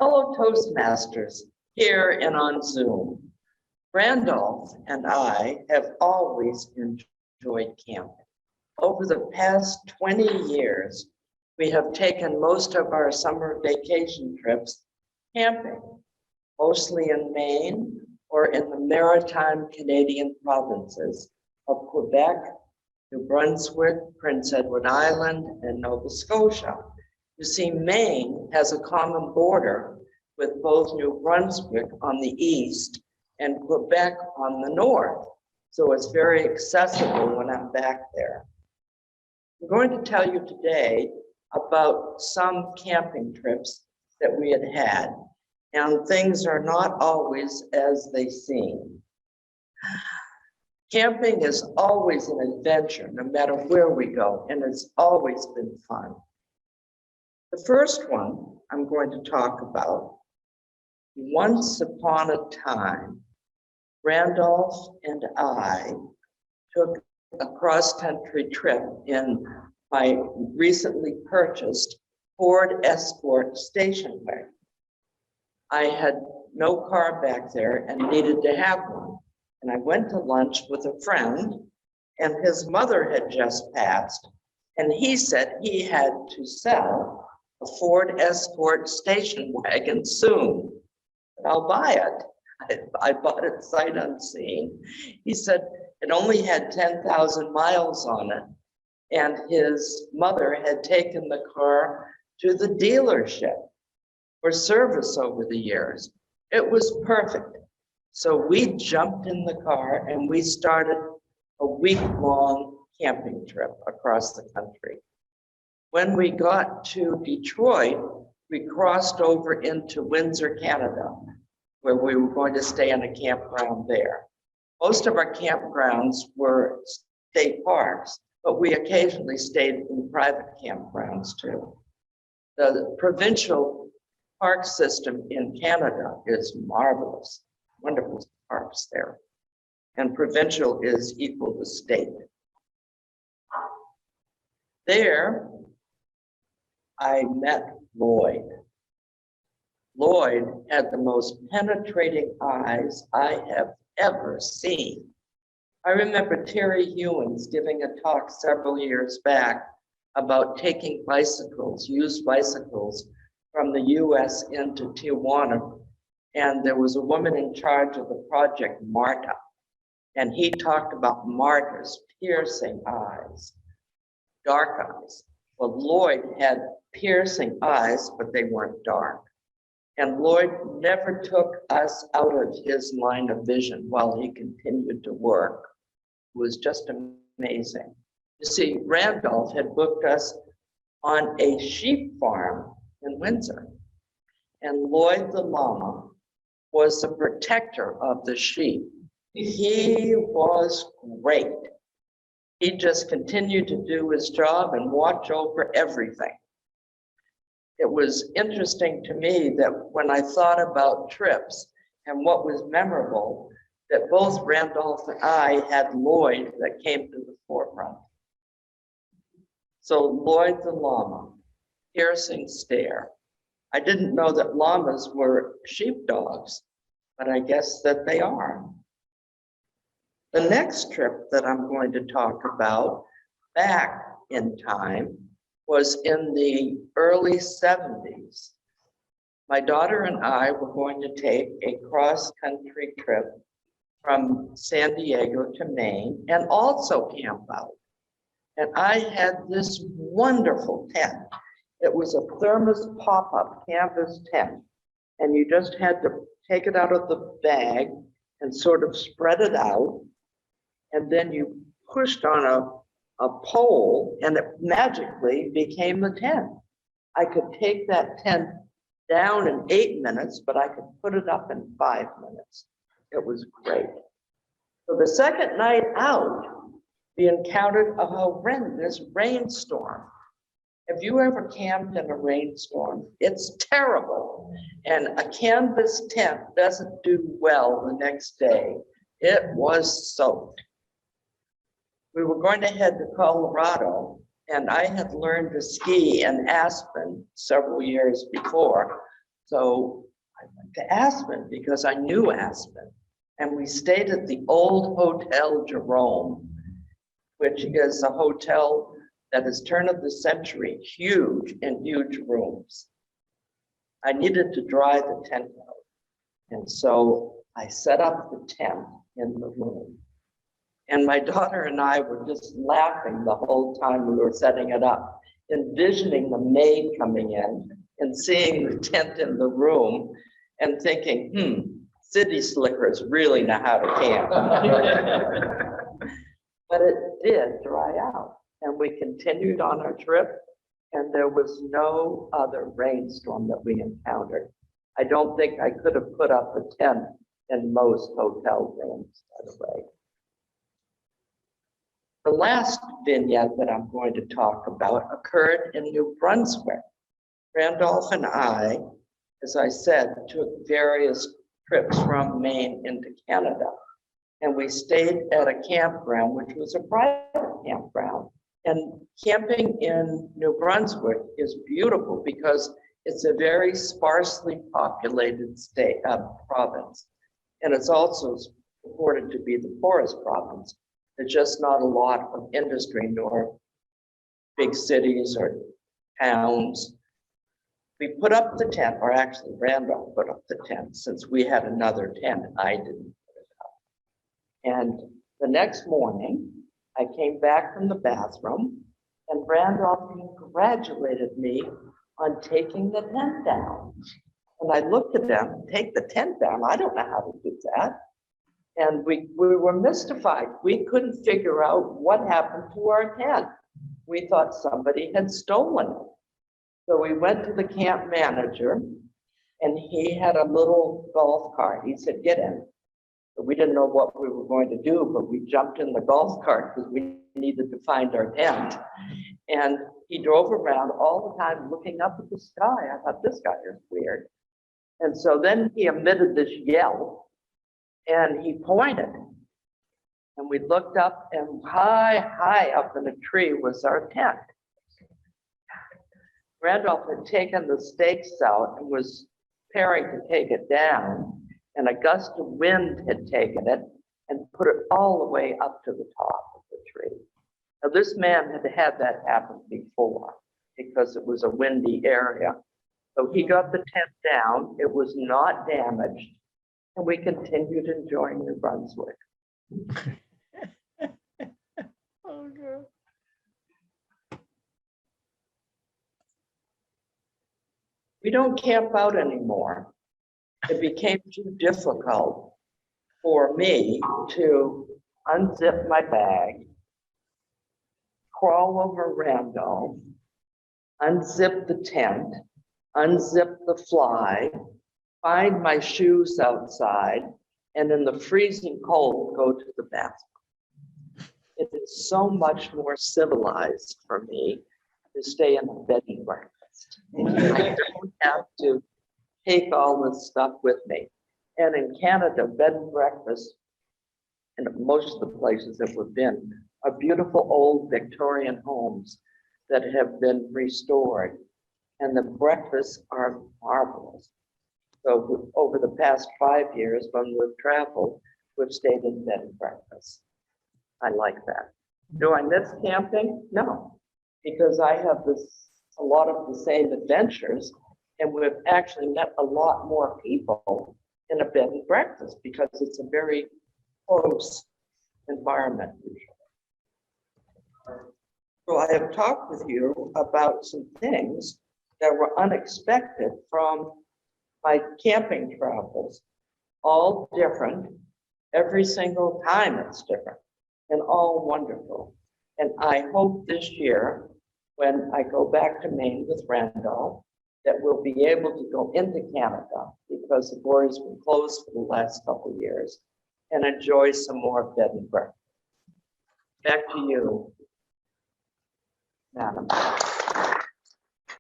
Fellow Toastmasters here and on Zoom, Randolph and I have always enjoyed camping. Over the past 20 years, we have taken most of our summer vacation trips camping, mostly in Maine or in the maritime Canadian provinces of Quebec, New Brunswick, Prince Edward Island, and Nova Scotia. You see, Maine has a common border with both New Brunswick on the east and Quebec on the north. So it's very accessible when I'm back there. I'm going to tell you today about some camping trips that we had, and things are not always as they seem. Camping is always an adventure, no matter where we go, and it's always been fun. The first one I'm going to talk about, once upon a time, Randolph and I took a cross-country trip in my recently purchased Ford Escort station wagon. I had no car back there and needed to have one. And I went to lunch with a friend, and his mother had just passed, and he said he had to sell a Ford Escort station wagon soon. But I'll buy it. I bought it sight unseen. He said it only had 10,000 miles on it, and his mother had taken the car to the dealership for service over the years. It was perfect. So we jumped in the car and we started a week-long camping trip across the country. When we got to Detroit, we crossed over into Windsor, Canada, where we were going to stay in a campground there. Most of our campgrounds were state parks, but we occasionally stayed in private campgrounds too. The provincial park system in Canada is marvelous. Wonderful parks there. And provincial is equal to state. There, I met Lloyd. Lloyd had the most penetrating eyes I have ever seen. I remember Terry Hewins giving a talk several years back about taking bicycles, used bicycles, from the US into Tijuana. And there was a woman in charge of the project, Marta, and he talked about Marta's piercing eyes, dark eyes. Well, Lloyd had piercing eyes, but they weren't dark. And Lloyd never took us out of his line of vision while he continued to work. It was just amazing. You see, Randolph had booked us on a sheep farm in Windsor, and Lloyd the llama was the protector of the sheep. He was great. He just continued to do his job and watch over everything. It was interesting to me that when I thought about trips and what was memorable, that both Randolph and I had Lloyd that came to the forefront. So Lloyd the llama, piercing stare. I didn't know that llamas were sheepdogs, but I guess that they are. The next trip that I'm going to talk about back in time was in the early 70s. My daughter and I were going to take a cross-country trip from San Diego to Maine and also camp out. And I had this wonderful tent. It was a thermos pop-up canvas tent, and you just had to take it out of the bag and sort of spread it out, and then you pushed on a pole, and it magically became the tent. I could take that tent down in 8 minutes, but I could put it up in 5 minutes. It was great. So the second night out, we encountered a horrendous rainstorm. Have you ever camped in a rainstorm? It's terrible. And a canvas tent doesn't do well the next day. It was soaked. We were going to head to Colorado, and I had learned to ski in Aspen several years before. So I went to Aspen because I knew Aspen. And we stayed at the old Hotel Jerome, which is a hotel that is turn of the century, huge and huge rooms. I needed to dry the tent out. And so I set up the tent in the room. And my daughter and I were just laughing the whole time we were setting it up, envisioning the maid coming in and seeing the tent in the room and thinking, city slickers really know how to camp. But it did dry out. And we continued on our trip, and there was no other rainstorm that we encountered. I don't think I could have put up a tent in most hotel rooms, by the way. The last vignette that I'm going to talk about occurred in New Brunswick. Randolph and I, as I said, took various trips from Maine into Canada. And we stayed at a campground, which was a private campground. And camping in New Brunswick is beautiful because it's a very sparsely populated province. And it's also reported to be the poorest province. There's just not a lot of industry nor big cities or towns. We put up the tent, or actually Randolph put up the tent since we had another tent. I didn't put it up. And the next morning, I came back from the bathroom and Randolph congratulated me on taking the tent down. And I looked at him, take the tent down? I don't know how to do that. And we were mystified. We couldn't figure out what happened to our tent. We thought somebody had stolen it. So we went to the camp manager and he had a little golf cart. He said, get in. So we didn't know what we were going to do, but we jumped in the golf cart because we needed to find our tent. And he drove around all the time looking up at the sky. I thought, this guy is weird. And so then he emitted this yell and he pointed. And we looked up and high up in a tree was our tent. Randolph had taken the stakes out and was preparing to take it down, and a gust of wind had taken it and put it all the way up to the top of the tree. Now, this man had had that happen before because it was a windy area. So he got the tent down, it was not damaged, and we continued enjoying New Brunswick. Oh, God. We don't camp out anymore. It became too difficult for me to unzip my bag, crawl over Randolph, unzip the tent, unzip the fly, find my shoes outside, and in the freezing cold, go to the bathroom. It is so much more civilized for me to stay in a bed and breakfast. I don't have to take all this stuff with me. And in Canada, bed and breakfast, and most of the places that we've been, are beautiful old Victorian homes that have been restored. And the breakfasts are marvelous. So over the past 5 years, when we've traveled, we've stayed in bed and breakfast. I like that. Do I miss camping? No, because I have a lot of the same adventures, and we've actually met a lot more people in a bed and breakfast because it's a very close environment. So I have talked with you about some things that were unexpected from my camping travels, all different. Every single time it's different and all wonderful. And I hope this year, when I go back to Maine with Randolph, that we'll be able to go into Canada because the border's been closed for the last couple of years and enjoy some more bed and breakfast. Back to you, Madam.